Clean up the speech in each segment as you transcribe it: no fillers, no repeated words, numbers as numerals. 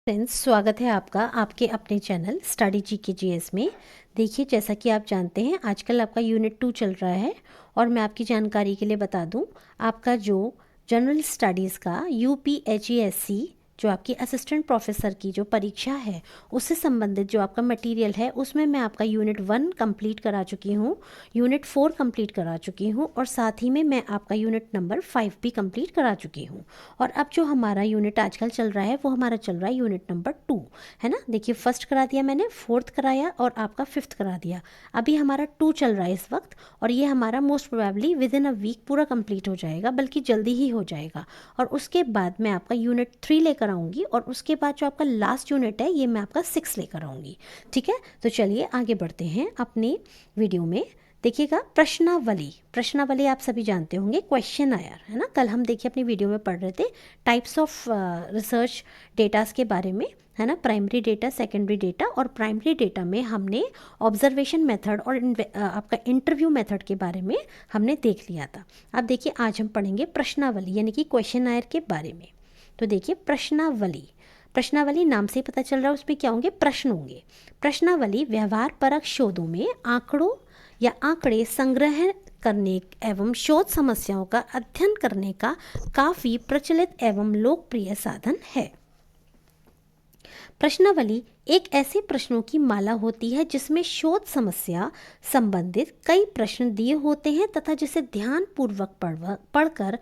Friends, स्वागत है आपका आपके अपने चैनल स्टडी जीके जीएस में। देखिए, जैसा कि आप जानते हैं आजकल आपका यूनिट 2 चल रहा है और मैं आपकी जानकारी के लिए बता दूं, आपका जो जनरल स्टडीज़ का यूपीएचईएससी जो आपकी असिस्टेंट प्रोफेसर की जो परीक्षा है उससे संबंधित जो आपका मटेरियल है उसमें मैं आपका यूनिट 1 कंप्लीट करा चुकी हूँ, यूनिट 4 कंप्लीट करा चुकी हूँ और साथ ही में मैं आपका यूनिट नंबर 5 भी कंप्लीट करा चुकी हूँ। और अब जो हमारा यूनिट आजकल चल रहा है वो हमारा चल रहा है यूनिट नंबर 2, है ना। देखिए, फर्स्ट करा दिया मैंने, फोर्थ कराया और आपका फिफ्थ करा दिया। अभी हमारा 2 चल रहा है इस वक्त और ये हमारा most probably within a week पूरा कंप्लीट हो जाएगा, बल्कि जल्दी ही हो जाएगा। और उसके बाद मैं आपका यूनिट 3 लेकर आऊँगी और उसके बाद जो आपका लास्ट यूनिट है ये मैं आपका 6 लेकर आऊँगी। ठीक है, तो चलिए आगे बढ़ते हैं अपने वीडियो में। देखिएगा, प्रश्नावली आप सभी जानते होंगे, क्वेश्चन आयर, है ना। कल हम देखिए अपनी वीडियो में पढ़ रहे थे टाइप्स ऑफ रिसर्च डेटास के बारे में, है ना। प्राइमरी डेटा, सेकेंडरी डेटा, और प्राइमरी डेटा में हमने ऑब्जर्वेशन मेथड और आपका इंटरव्यू मेथड के बारे में हमने देख लिया था। अब देखिए, आज हम पढ़ेंगे प्रश्नावली यानी कि क्वेश्चन आयर के बारे में। तो देखिए, प्रश्नावली नाम से ही पता चल रहा है उसमें क्या होंगे, प्रश्न होंगे। प्रश्नावली व्यवहार परक शोधों में आंकड़ों या आंकड़े संग्रह करने एवं शोध समस्याओं का अध्ययन करने का काफ़ी प्रचलित एवं लोकप्रिय साधन है। प्रश्नावली एक ऐसे प्रश्नों की माला होती है जिसमें शोध समस्या संबंधित कई प्रश्न दिए होते हैं तथा जिसे ध्यानपूर्वक पढ़कर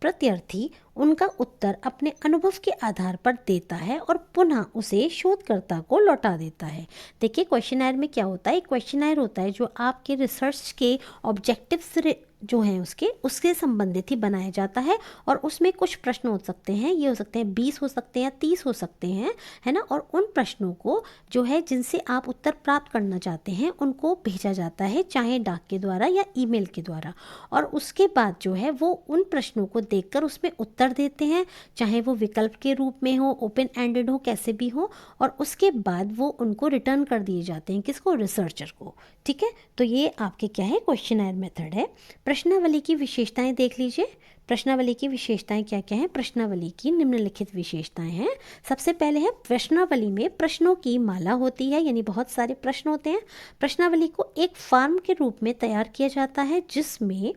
प्रत्यार्थी उनका उत्तर अपने अनुभव के आधार पर देता है और पुनः उसे शोधकर्ता को लौटा देता है। देखिए, क्वेश्चनर में क्या होता है, क्वेश्चनर होता है जो आपके रिसर्च के ऑब्जेक्टिव्स जो हैं उसके संबंधित ही बनाया जाता है और उसमें कुछ प्रश्न हो सकते हैं, ये हो सकते हैं 20 हो सकते हैं, 30 हो सकते हैं, है ना। और उन प्रश्नों को जो है जिनसे आप उत्तर प्राप्त करना चाहते हैं उनको भेजा जाता है, चाहे डाक के द्वारा या ईमेल के द्वारा। और उसके बाद जो है वो उन प्रश्नों को देखकर उसमें उत्तर देते हैं, चाहे वो विकल्प के रूप में हो, ओपन एंडेड हो, कैसे भी हो, और उसके बाद वो उनको रिटर्न कर दिए जाते हैं, किसको, रिसर्चर को। ठीक है, तो ये आपके क्या है, क्वेश्चनर मेथड है। प्रश्नावली की विशेषताएं देख लीजिए। प्रश्नावली की विशेषताएं क्या क्या हैं। प्रश्नावली की निम्नलिखित विशेषताएं हैं। सबसे पहले है, प्रश्नावली में प्रश्नों की माला होती है, यानी बहुत सारे प्रश्न होते हैं। प्रश्नावली को एक फॉर्म के रूप में तैयार किया जाता है जिसमें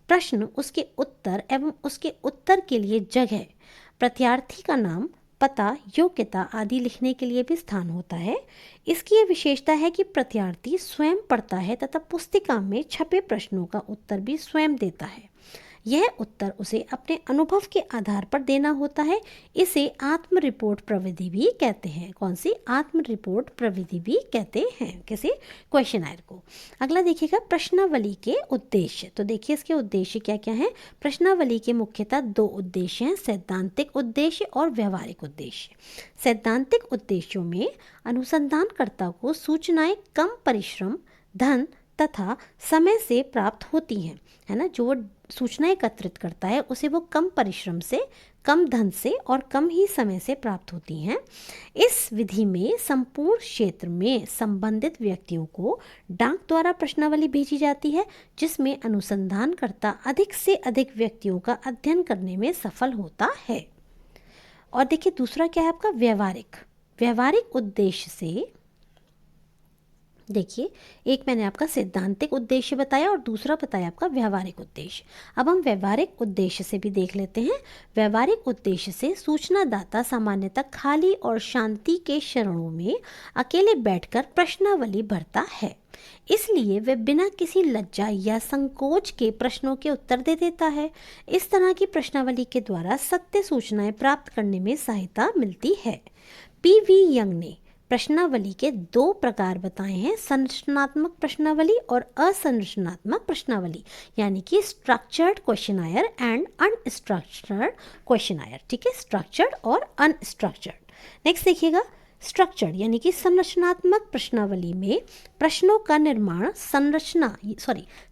प्रश्न, उसके उत्तर एवं उसके उत्तर के लिए जगह, प्रत्यार्थी का नाम, पता, योग्यता आदि लिखने के लिए भी स्थान होता है। इसकी यह विशेषता है कि प्रत्यार्थी स्वयं पढ़ता है तथा पुस्तिका में छपे प्रश्नों का उत्तर भी स्वयं देता है। यह उत्तर उसे अपने अनुभव के आधार पर देना होता है। इसे आत्म रिपोर्ट प्रविधि भी कहते हैं। कौन सी, आत्म रिपोर्ट प्रविधि भी कहते हैं किसे, क्वेश्चनर को। अगला देखिएगा, प्रश्नावली के उद्देश्य। तो देखिए इसके उद्देश्य क्या क्या हैं। प्रश्नावली के मुख्यतः 2 उद्देश्य हैं, सैद्धांतिक उद्देश्य और व्यवहारिक उद्देश्य। सैद्धांतिक उद्देश्यों में अनुसंधानकर्ता को सूचनाएं कम परिश्रम, धन तथा समय से प्राप्त होती हैं, है ना। जो सूचना एकत्रित करता है उसे वो कम परिश्रम से, कम धन से और कम ही समय से प्राप्त होती हैं। इस विधि में संपूर्ण क्षेत्र में संबंधित व्यक्तियों को डाक द्वारा प्रश्नावली भेजी जाती है जिसमें अनुसंधानकर्ता अधिक से अधिक व्यक्तियों का अध्ययन करने में सफल होता है। और देखिए, दूसरा क्या है आपका, व्यवहारिक उद्देश्य से। देखिए, एक मैंने आपका सैद्धांतिक उद्देश्य बताया और दूसरा बताया आपका व्यवहारिक उद्देश्य। अब हम व्यवहारिक उद्देश्य से भी देख लेते हैं। व्यवहारिक उद्देश्य से सूचनादाता सामान्यतः खाली और शांति के क्षणों में अकेले बैठकर प्रश्नावली भरता है, इसलिए वह बिना किसी लज्जा या संकोच के प्रश्नों के उत्तर दे देता है। इस तरह की प्रश्नावली के द्वारा सत्य सूचनाएं प्राप्त करने में सहायता मिलती है। पीवी यंग ने प्रश्नावली के 2 प्रकार बताए हैं, संरचनात्मक प्रश्नावली और असंरचनात्मक प्रश्नावली, यानी कि structured questionnaire and unstructured questionnaire. ठीक है, स्ट्रक्चर्ड और अनस्ट्रक्चर्ड। नेक्स्ट देखिएगा, स्ट्रक्चर्ड यानी कि संरचनात्मक प्रश्नावली में प्रश्नों का निर्माण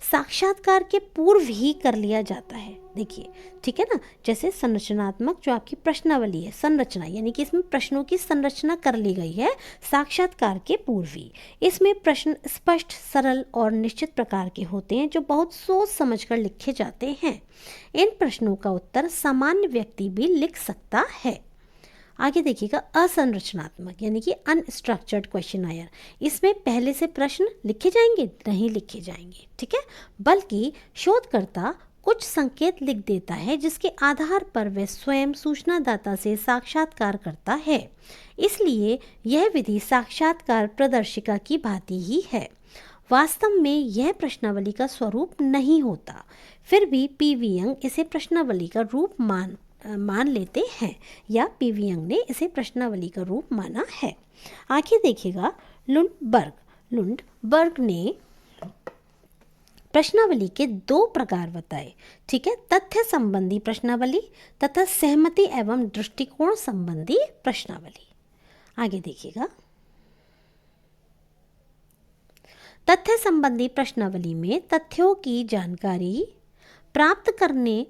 साक्षात्कार के पूर्व ही कर लिया जाता है। देखिए, ठीक है ना। जैसे संरचनात्मक जो आपकी प्रश्नावली है, संरचना यानी कि इसमें प्रश्नों की संरचना कर ली गई है साक्षात्कार के पूर्व ही। इसमें प्रश्न स्पष्ट, सरल और निश्चित प्रकार के होते हैं जो बहुत सोच समझकर लिखे जाते हैं। इन प्रश्नों का उत्तर सामान्य व्यक्ति भी लिख सकता है। आगे देखिएगा असंरचनात्मक यानी कि अनस्ट्रक्चर्ड क्वेश्चनायर। इसमें पहले से प्रश्न लिखे जाएंगे? नहीं लिखे जाएंगे, ठीक है, बल्कि शोधकर्ता कुछ संकेत लिख देता है जिसके आधार पर वह स्वयं सूचनादाता से साक्षात्कार करता है। इसलिए यह विधि साक्षात्कार प्रदर्शिका की भांति ही है। वास्तव में यह प्रश्नावली का स्वरूप नहीं होता, फिर भी पीवी यंग इसे प्रश्नावली का रूप मान लेते हैं, या पीवी यंग ने इसे प्रश्नावली का रूप माना है। आगे देखिएगा लुंडबर्ग ने प्रश्नावली के 2 प्रकार बताए, ठीक है, तथ्य संबंधी प्रश्नावली तथा सहमति एवं दृष्टिकोण संबंधी प्रश्नावली। आगे देखिएगा, तथ्य संबंधी प्रश्नावली में तथ्यों की जानकारी प्राप्त करने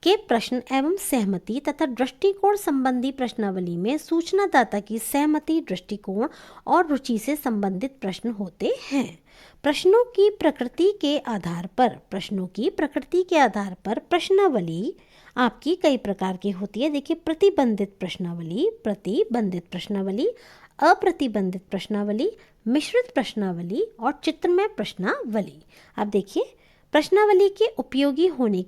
के प्रश्न एवं सहमति तथा दृष्टिकोण संबंधी प्रश्नावली में सूचनादाता की सहमति, दृष्टिकोण और रुचि से संबंधित प्रश्न होते हैं। प्रश्नों की प्रकृति के आधार पर प्रश्नावली आपकी कई प्रकार की होती है। देखिए, प्रतिबंधित प्रश्नावली, अप्रतिबंधित प्रश्नावली, मिश्रित प्रश्नावली और चित्रमय प्रश्नावली। अब देखिए, प्रश्नावली के उपयोगी होने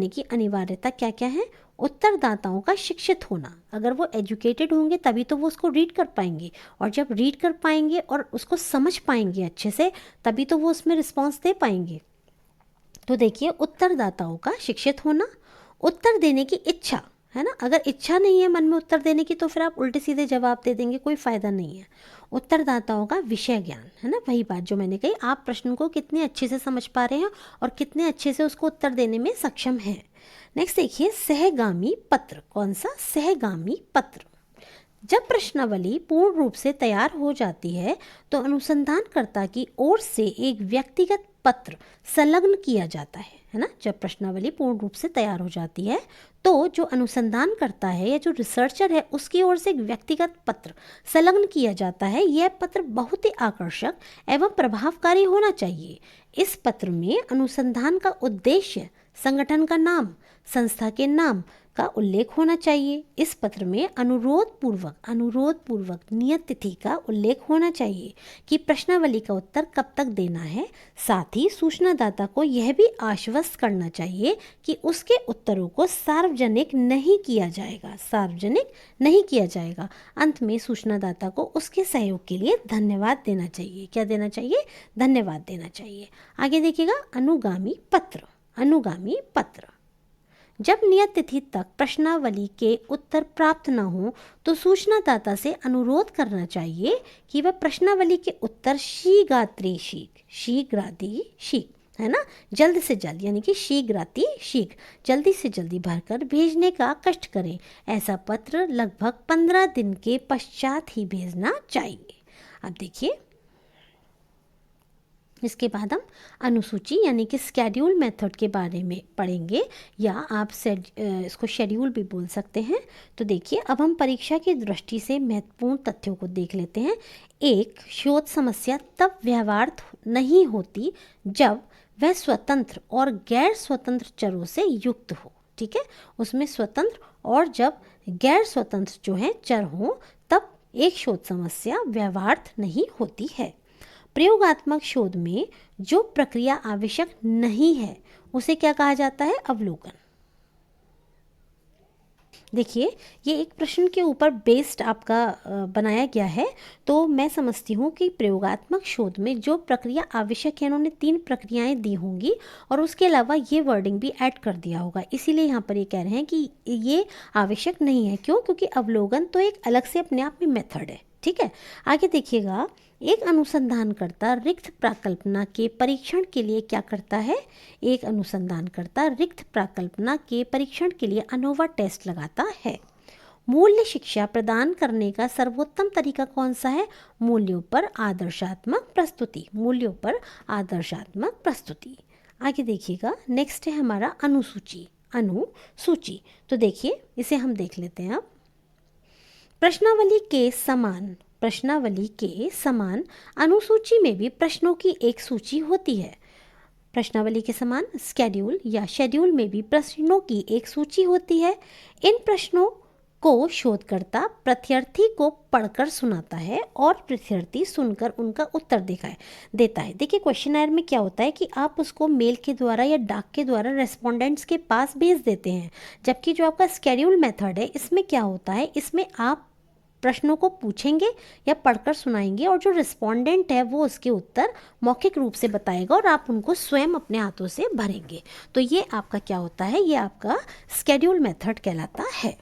की अनिवार्यता क्या क्या है? उत्तरदाताओं का शिक्षित होना। अगर वो एजुकेटेड होंगे तभी तो वो उसको रीड कर पाएंगे, और जब रीड कर पाएंगे और उसको समझ पाएंगे अच्छे से, तभी तो वो उसमें रिस्पॉन्स दे पाएंगे। तो देखिए, उत्तरदाताओं का शिक्षित होना, उत्तर देने की इच्छा, है ना। अगर इच्छा नहीं है मन में उत्तर देने की तो फिर आप उल्टे सीधे जवाब दे देंगे, कोई फ़ायदा नहीं है। उत्तरदाताओं का विषय ज्ञान, है ना, वही बात जो मैंने कही, आप प्रश्न को कितने अच्छे से समझ पा रहे हैं और कितने अच्छे से उसको उत्तर देने में सक्षम हैं। नेक्स्ट देखिए, सहगामी पत्र। कौन सा? सहगामी पत्र। जब प्रश्नावली पूर्ण रूप से तैयार हो जाती है तो अनुसंधानकर्ता की ओर से एक व्यक्तिगत पत्र संलग्न किया जाता है ना। जब प्रश्नावली पूर्ण रूप से तैयार हो जाती है तो जो अनुसंधान करता है या जो रिसर्चर है उसकी ओर से एक व्यक्तिगत पत्र संलग्न किया जाता है। यह पत्र बहुत ही आकर्षक एवं प्रभावकारी होना चाहिए। इस पत्र में अनुसंधान का उद्देश्य, संगठन का नाम, संस्था के नाम का उल्लेख होना चाहिए। इस पत्र में अनुरोध पूर्वक नियत तिथि का उल्लेख होना चाहिए कि प्रश्नावली का उत्तर कब तक देना है। साथ ही सूचनादाता को यह भी आश्वस्त करना चाहिए कि उसके उत्तरों को सार्वजनिक नहीं किया जाएगा। अंत में सूचनादाता को उसके सहयोग के लिए धन्यवाद देना चाहिए। क्या देना चाहिए? धन्यवाद देना चाहिए। आगे देखिएगा, अनुगामी पत्र। जब नियत तिथि तक प्रश्नावली के उत्तर प्राप्त न हो तो सूचनादाता से अनुरोध करना चाहिए कि वह प्रश्नावली के उत्तर शीघ्राति शीघ्र, है ना, जल्द से जल्द, यानी कि जल्दी से जल्दी भरकर भेजने का कष्ट करें। ऐसा पत्र लगभग 15 दिन के पश्चात ही भेजना चाहिए। अब देखिए, इसके बाद हम अनुसूची यानी कि स्केड्यूल मेथड के बारे में पढ़ेंगे, या आप इसको शेड्यूल भी बोल सकते हैं। तो देखिए, अब हम परीक्षा की दृष्टि से महत्वपूर्ण तथ्यों को देख लेते हैं। एक, शोध समस्या तब व्यवहार्य नहीं होती जब वह स्वतंत्र और गैर स्वतंत्र चरों से युक्त हो। ठीक है, उसमें स्वतंत्र और जब गैर स्वतंत्र जो हैं चर हों, तब एक शोध समस्या व्यवहार्य नहीं होती है। प्रयोगात्मक शोध में जो प्रक्रिया आवश्यक नहीं है उसे क्या कहा जाता है? अवलोकन। देखिए, ये एक प्रश्न के ऊपर बेस्ड आपका बनाया गया है। तो मैं समझती हूँ कि प्रयोगात्मक शोध में जो प्रक्रिया आवश्यक है, इन्होंने 3 प्रक्रियाएं दी होंगी और उसके अलावा ये वर्डिंग भी ऐड कर दिया होगा, इसीलिए यहाँ पर ये कह रहे हैं कि ये आवश्यक नहीं है। क्यों? क्योंकि अवलोकन तो एक अलग से अपने आप में मेथड है। ठीक है, आगे देखिएगा, एक अनुसंधानकर्ता रिक्त प्राकल्पना के परीक्षण के लिए क्या करता है? एक अनुसंधानकर्ता रिक्त प्राकल्पना के परीक्षण के लिए अनोवा टेस्ट लगाता है। मूल्य शिक्षा प्रदान करने का सर्वोत्तम तरीका कौन सा है? मूल्यों पर आदर्शात्मक प्रस्तुति। आगे देखिएगा, नेक्स्ट है हमारा अनुसूची। तो देखिए, इसे हम देख लेते हैं। अब प्रश्नावली के समान अनुसूची में भी प्रश्नों की एक सूची होती है। प्रश्नावली के समान स्केड्यूल या शेड्यूल में भी प्रश्नों की एक सूची होती है। इन प्रश्नों को शोधकर्ता प्रत्यार्थी को पढ़कर सुनाता है और प्रत्यार्थी सुनकर उनका उत्तर देता है। देखिए क्वेश्चनर में क्या होता है कि आप उसको मेल के द्वारा या डाक के द्वारा रेस्पोंडेंट्स के पास भेज देते हैं, जबकि जो आपका स्केड्यूल मेथड है इसमें क्या होता है, इसमें आप प्रश्नों को पूछेंगे या पढ़कर सुनाएंगे और जो रिस्पोंडेंट है वो उसके उत्तर मौखिक रूप से बताएगा और आप उनको स्वयं अपने हाथों से भरेंगे। तो ये आपका क्या होता है, ये आपका स्केड्यूल मेथड कहलाता है।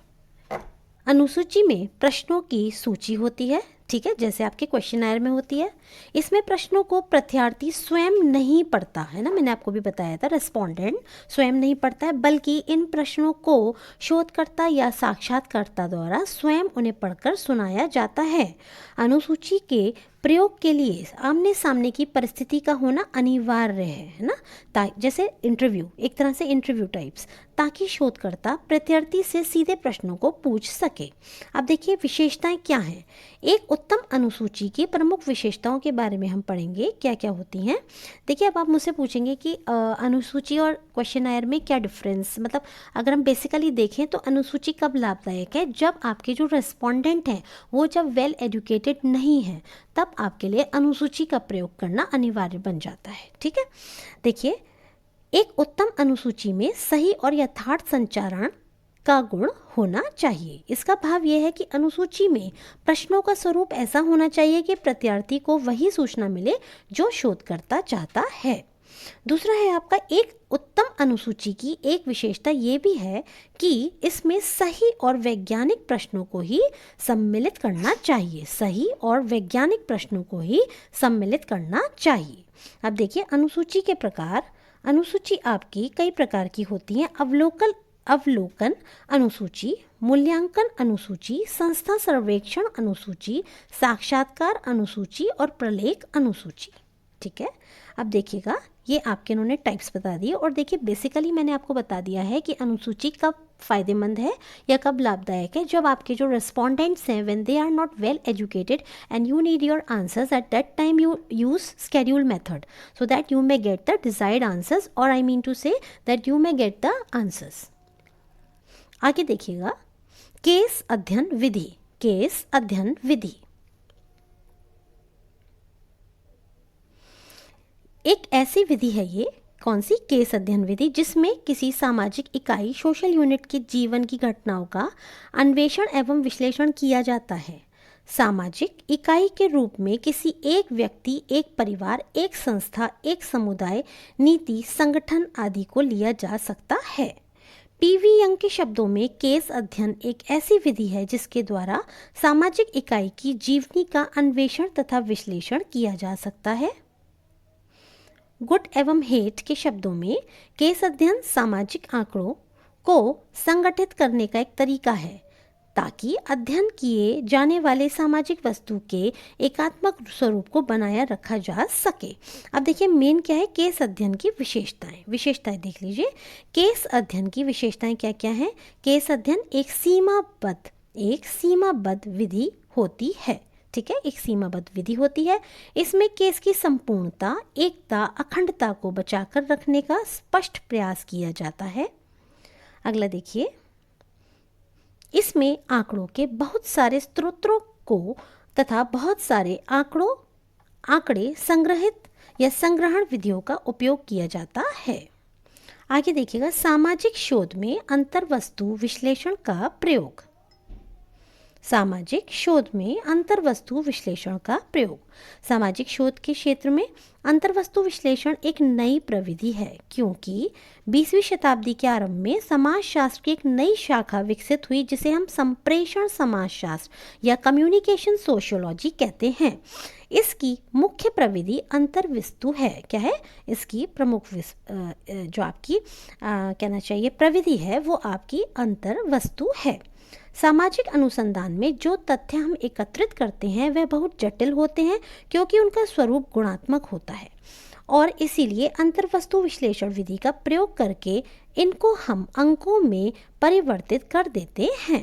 अनुसूची में प्रश्नों की सूची होती है, ठीक है, जैसे आपके क्वेश्चनर में होती है। इसमें प्रश्नों को प्रत्यार्थी स्वयं नहीं पढ़ता है ना, मैंने आपको भी बताया था, रेस्पोंडेंट स्वयं नहीं पढ़ता है, बल्कि इन प्रश्नों को शोधकर्ता या साक्षात्कारकर्ता द्वारा स्वयं उन्हें पढ़कर सुनाया जाता है। अनुसूची के प्रयोग के लिए आमने सामने की परिस्थिति का होना अनिवार्य है ना, जैसे इंटरव्यू, एक तरह से इंटरव्यू टाइप्स, ताकि शोधकर्ता प्रत्यार्थी से सीधे प्रश्नों को पूछ सके। अब देखिए विशेषताएं क्या हैं। एक उत्तम अनुसूची की प्रमुख विशेषताओं के बारे में हम पढ़ेंगे, क्या क्या होती हैं। देखिए अब आप मुझसे पूछेंगे कि अनुसूची और क्वेश्चनर में क्या डिफरेंस, मतलब अगर हम बेसिकली देखें तो अनुसूची कब लाभदायक है, जब आपके जो रेस्पोंडेंट हैं वो जब वेल एजुकेटेड नहीं है, तब आपके लिए अनुसूची का प्रयोग करना अनिवार्य बन जाता है, ठीक है। देखिए एक उत्तम अनुसूची में सही और यथार्थ संचारण का गुण होना चाहिए। इसका भाव यह है कि अनुसूची में प्रश्नों का स्वरूप ऐसा होना चाहिए कि प्रत्यार्थी को वही सूचना मिले जो शोधकर्ता चाहता है। दूसरा है आपका, एक उत्तम अनुसूची की एक विशेषता ये भी है कि इसमें सही और वैज्ञानिक प्रश्नों को ही सम्मिलित करना चाहिए, सही और वैज्ञानिक प्रश्नों को ही सम्मिलित करना चाहिए। अब देखिए अनुसूची के प्रकार। अनुसूची आपकी कई प्रकार की होती हैं। अवलोकन अनुसूची, मूल्यांकन अनुसूची, संस्था सर्वेक्षण अनुसूची, साक्षात्कार अनुसूची और प्रलेख अनुसूची, ठीक है। अब देखिएगा ये आपके इन्होंने टाइप्स बता दिए और देखिए बेसिकली मैंने आपको बता दिया है कि अनुसूची कब फ़ायदेमंद है या कब लाभदायक है। जब आपके जो रेस्पोंडेंट्स हैं when they are not well educated and you need your answers, at that time you use schedule method so that you may get the desired answers, और I mean to say that you may get the answers. आगे देखिएगा case अध्ययन विधि। Case अध्ययन विधि एक ऐसी विधि है, ये कौन सी, केस अध्ययन विधि, जिसमें किसी सामाजिक इकाई सोशल यूनिट के जीवन की घटनाओं का अन्वेषण एवं विश्लेषण किया जाता है। सामाजिक इकाई के रूप में किसी एक व्यक्ति, एक परिवार, एक संस्था, एक समुदाय, नीति, संगठन आदि को लिया जा सकता है। पीवी यंग के शब्दों में केस अध्ययन एक ऐसी विधि है जिसके द्वारा सामाजिक इकाई की जीवनी का अन्वेषण तथा विश्लेषण किया जा सकता है। गुड एवं हेट के शब्दों में केस अध्ययन सामाजिक आंकड़ों को संगठित करने का एक तरीका है ताकि अध्ययन किए जाने वाले सामाजिक वस्तु के एकात्मक स्वरूप को बनाया रखा जा सके। अब देखिए मेन क्या है, केस अध्ययन की विशेषताएं देख लीजिए। केस अध्ययन की विशेषताएं क्या क्या हैं। केस अध्ययन एक सीमाबद्ध विधि होती है, ठीक है, एक सीमाबद्ध विधि होती है। इसमें केस की संपूर्णता, एकता, अखंडता को बचाकर रखने का स्पष्ट प्रयास किया जाता है। अगला देखिए, इसमें आंकड़ों के बहुत सारे स्रोतों को तथा बहुत सारे आंकड़े संग्रहित या संग्रहण विधियों का उपयोग किया जाता है। आगे देखिएगा सामाजिक शोध में अंतर्वस्तु विश्लेषण का प्रयोग। सामाजिक शोध में अंतर्वस्तु विश्लेषण का प्रयोग। सामाजिक शोध के क्षेत्र में अंतर्वस्तु विश्लेषण एक नई प्रविधि है, क्योंकि 20वीं शताब्दी के आरंभ में समाजशास्त्र की एक नई शाखा विकसित हुई जिसे हम संप्रेषण समाजशास्त्र या कम्युनिकेशन सोशियोलॉजी कहते हैं। इसकी मुख्य प्रविधि अंतर्वस्तु है। क्या है इसकी प्रमुख जो आपकी कहना चाहिए प्रविधि है वो आपकी अंतर्वस्तु है। सामाजिक अनुसंधान में जो तथ्य हम एकत्रित करते हैं वह बहुत जटिल होते हैं क्योंकि उनका स्वरूप गुणात्मक होता है और इसीलिए अंतर्वस्तु विश्लेषण विधि का प्रयोग करके इनको हम अंकों में परिवर्तित कर देते हैं।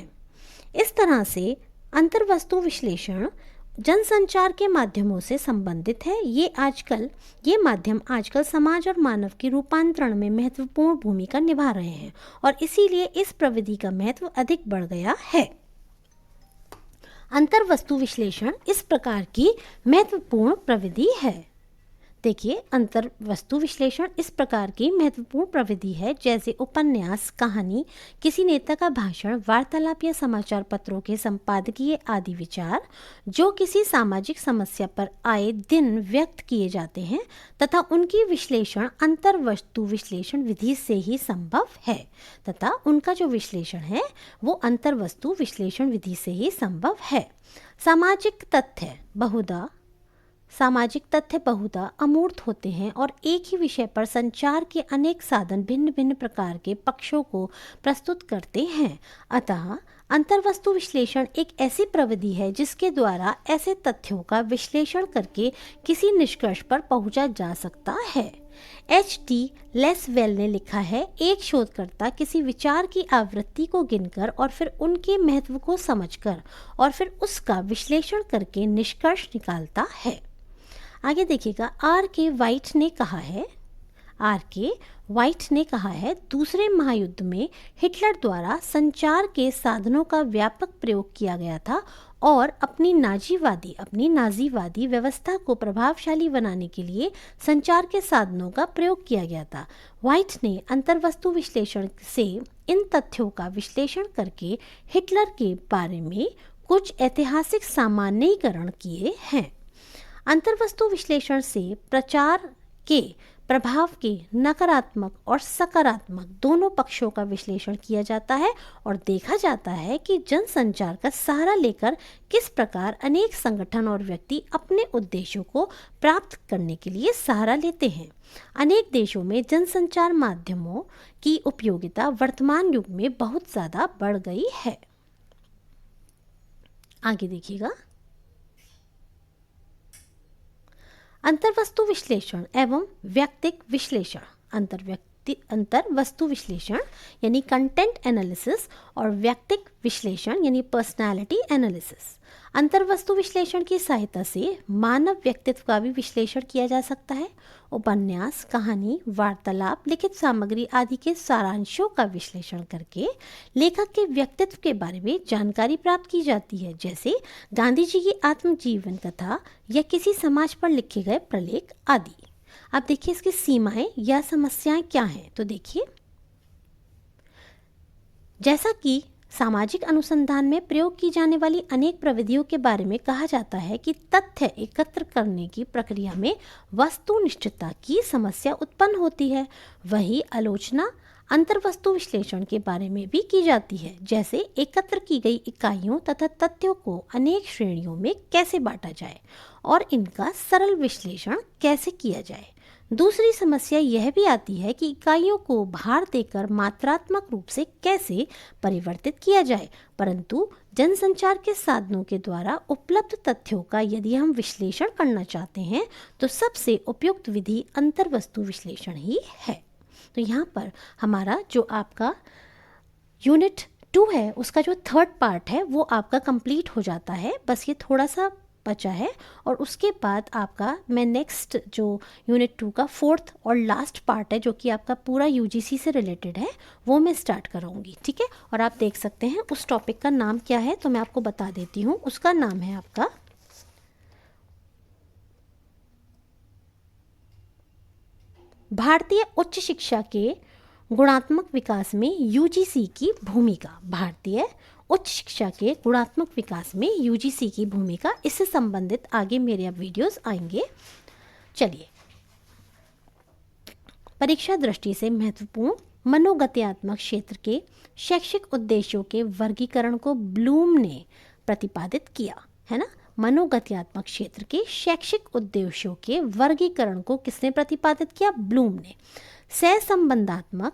इस तरह से अंतर्वस्तु विश्लेषण जनसंचार के माध्यमों से संबंधित है। ये माध्यम आजकल समाज और मानव के रूपांतरण में महत्वपूर्ण भूमिका निभा रहे हैं और इसीलिए इस प्रविधि का महत्व अधिक बढ़ गया है। अंतर्वस्तु विश्लेषण इस प्रकार की महत्वपूर्ण प्रविधि है। देखिए, अंतर्वस्तु विश्लेषण इस प्रकार की महत्वपूर्ण प्रविधि है जैसे उपन्यास, कहानी, किसी नेता का भाषण, वार्तालाप या समाचार पत्रों के संपादकीय आदि विचार जो किसी सामाजिक समस्या पर आए दिन व्यक्त किए जाते हैं तथा उनकी विश्लेषण अंतर्वस्तु विश्लेषण विधि से ही संभव है तथा उनका जो विश्लेषण है वो अंतर्वस्तु विश्लेषण विधि से ही संभव है। सामाजिक तथ्य बहुधा अमूर्त होते हैं और एक ही विषय पर संचार के अनेक साधन भिन्न भिन्न प्रकार के पक्षों को प्रस्तुत करते हैं। अतः अंतर्वस्तु विश्लेषण एक ऐसी प्रविधि है जिसके द्वारा ऐसे तथ्यों का विश्लेषण करके किसी निष्कर्ष पर पहुंचा जा सकता है। H.T. लेसवेल ने लिखा है, एक शोधकर्ता किसी विचार की आवृत्ति को गिनकर और फिर उनके महत्व को समझकर और फिर उसका विश्लेषण करके निष्कर्ष निकालता है। आगे देखिएगा, आर के वाइट ने कहा है दूसरे महायुद्ध में हिटलर द्वारा संचार के साधनों का व्यापक प्रयोग किया गया था और अपनी नाजीवादी व्यवस्था को प्रभावशाली बनाने के लिए संचार के साधनों का प्रयोग किया गया था। वाइट ने अंतर्वस्तु विश्लेषण से इन तथ्यों का विश्लेषण करके हिटलर के बारे में कुछ ऐतिहासिक सामान्यीकरण किए हैं। अंतर्वस्तु विश्लेषण से प्रचार के प्रभाव के नकारात्मक और सकारात्मक दोनों पक्षों का विश्लेषण किया जाता है और देखा जाता है कि जनसंचार का सहारा लेकर किस प्रकार अनेक संगठन और व्यक्ति अपने उद्देश्यों को प्राप्त करने के लिए सहारा लेते हैं। अनेक देशों में जनसंचार माध्यमों की उपयोगिता वर्तमान युग में बहुत ज़्यादा बढ़ गई है। आगे देखिएगा, अंतर्वस्तु विश्लेषण एवं व्यक्तिक विश्लेषण। अंतर्वस्तु विश्लेषण यानी कंटेंट एनालिसिस और व्यक्तिक विश्लेषण यानी पर्सनालिटी एनालिसिस। अंतर्वस्तु विश्लेषण की सहायता से मानव व्यक्तित्व का भी विश्लेषण किया जा सकता है। उपन्यास, कहानी, वार्तालाप, लिखित सामग्री आदि के सारांशों का विश्लेषण करके लेखक के व्यक्तित्व के बारे में जानकारी प्राप्त की जाती है, जैसे गांधी जी की आत्मजीवन कथा या किसी समाज पर लिखे गए प्रलेख आदि। अब देखिए इसकी सीमाएं या समस्याएं क्या हैं। तो देखिए, जैसा कि सामाजिक अनुसंधान में प्रयोग की जाने वाली अनेक प्रविधियों के बारे में कहा जाता है कि तथ्य एकत्र करने की प्रक्रिया में वस्तुनिष्ठता की समस्या उत्पन्न होती है, वही आलोचना अंतर्वस्तु विश्लेषण के बारे में भी की जाती है, जैसे एकत्र की गई इकाइयों तथा तथ्यों को अनेक श्रेणियों में कैसे बांटा जाए और इनका सरल विश्लेषण कैसे किया जाए। दूसरी समस्या यह भी आती है कि इकाइयों को भार देकर मात्रात्मक रूप से कैसे परिवर्तित किया जाए, परंतु जनसंचार के साधनों के द्वारा उपलब्ध तथ्यों का यदि हम विश्लेषण करना चाहते हैं तो सबसे उपयुक्त विधि अंतर्वस्तु विश्लेषण ही है। तो यहाँ पर हमारा जो आपका यूनिट 2 है उसका जो 3rd पार्ट है वो आपका कंप्लीट हो जाता है। बस ये थोड़ा सा बचा है और उसके बाद आपका मैं नेक्स्ट जो यूनिट 2 का 4th और लास्ट पार्ट है जो कि आपका पूरा यूजीसी से रिलेटेड है वो मैं स्टार्ट कराऊंगी। ठीक है, और आप देख सकते हैं उस टॉपिक का नाम क्या है, तो मैं आपको बता देती हूँ। उसका नाम है आपका भारतीय उच्च शिक्षा के गुणात्मक विकास में यूजीसी की भूमिका। भारतीय उच्च शिक्षा के गुणात्मक विकास में यूजीसी की भूमिका, इससे संबंधित आगे मेरे अब वीडियोस आएंगे। चलिए, परीक्षा दृष्टि से महत्वपूर्ण मनोगत्यात्मक क्षेत्र के शैक्षिक उद्देश्यों के वर्गीकरण को ब्लूम ने प्रतिपादित किया है ना। मनोगत्यात्मक क्षेत्र के शैक्षिक उद्देश्यों के वर्गीकरण को किसने प्रतिपादित किया? ब्लूम ने। सहसंबंधात्मक,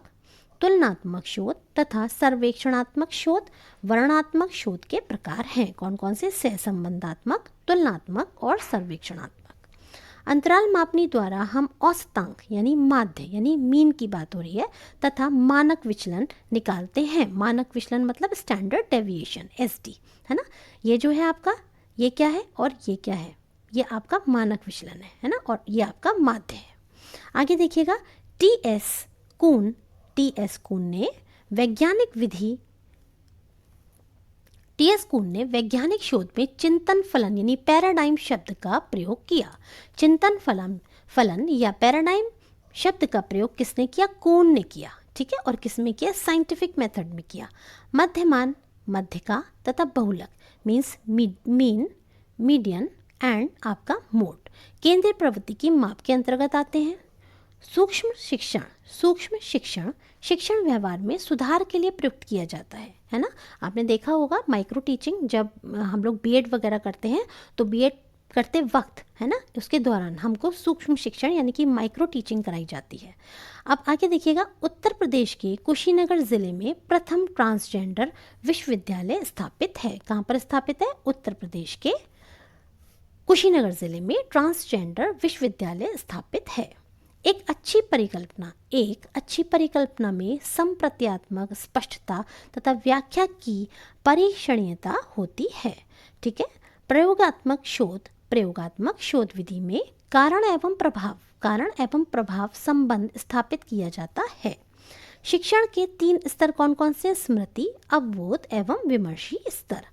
तुलनात्मक शोध तथा सर्वेक्षणात्मक शोध वर्णनात्मक शोध के प्रकार हैं। कौन कौन से? सहसंबंधात्मक, तुलनात्मक और सर्वेक्षणात्मक। अंतराल मापनी द्वारा हम औसतांक यानी माध्य यानी मीन की बात हो रही है तथा मानक विचलन निकालते हैं। मानक विचलन मतलब स्टैंडर्ड डेविएशन, एसडी, है ना। ये जो है आपका ये क्या है और ये क्या है? ये आपका मानक विचलन है ना, और ये आपका माध्य है। आगे देखिएगा, टी.एस. कून ने वैज्ञानिक शोध में चिंतन फलन यानी पैराडाइम शब्द का प्रयोग किया। चिंतन फलन या पैराडाइम शब्द का प्रयोग किसने किया? कून ने किया, ठीक है। और किस में किया? साइंटिफिक मेथड में किया। मध्यमान, मध्यका तथा बहुलक मीन्स मीन, मीडियन एंड आपका मोड केंद्रीय प्रवृत्ति की माप के अंतर्गत आते हैं। सूक्ष्म शिक्षण व्यवहार में सुधार के लिए प्रयुक्त किया जाता है ना। आपने देखा होगा माइक्रो टीचिंग, जब हम लोग बीएड वगैरह करते हैं तो बीएड करते वक्त है ना, उसके दौरान हमको सूक्ष्म शिक्षण यानी कि माइक्रो टीचिंग कराई जाती है। अब आगे देखिएगा, उत्तर प्रदेश के कुशीनगर जिले में प्रथम ट्रांसजेंडर विश्वविद्यालय स्थापित है। कहाँ पर स्थापित है? उत्तर प्रदेश के कुशीनगर जिले में ट्रांसजेंडर विश्वविद्यालय स्थापित है। एक अच्छी परिकल्पना में संप्रत्यात्मक स्पष्टता तथा व्याख्या की परीक्षणीयता होती है, ठीक है। प्रयोगात्मक शोध विधि में कारण एवं प्रभाव संबंध स्थापित किया जाता है। शिक्षण के 3 स्तर कौन कौन से? स्मृति, अवबोध एवं विमर्शी स्तर।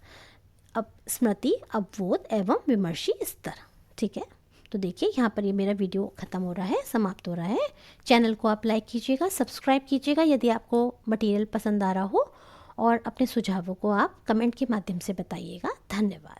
अब स्मृति, अवबोध एवं विमर्शी स्तर, ठीक है। तो देखिए यहाँ पर ये मेरा वीडियो ख़त्म हो रहा है, समाप्त हो रहा है। चैनल को आप लाइक कीजिएगा, सब्सक्राइब कीजिएगा यदि आपको मटेरियल पसंद आ रहा हो, और अपने सुझावों को आप कमेंट के माध्यम से बताइएगा। धन्यवाद।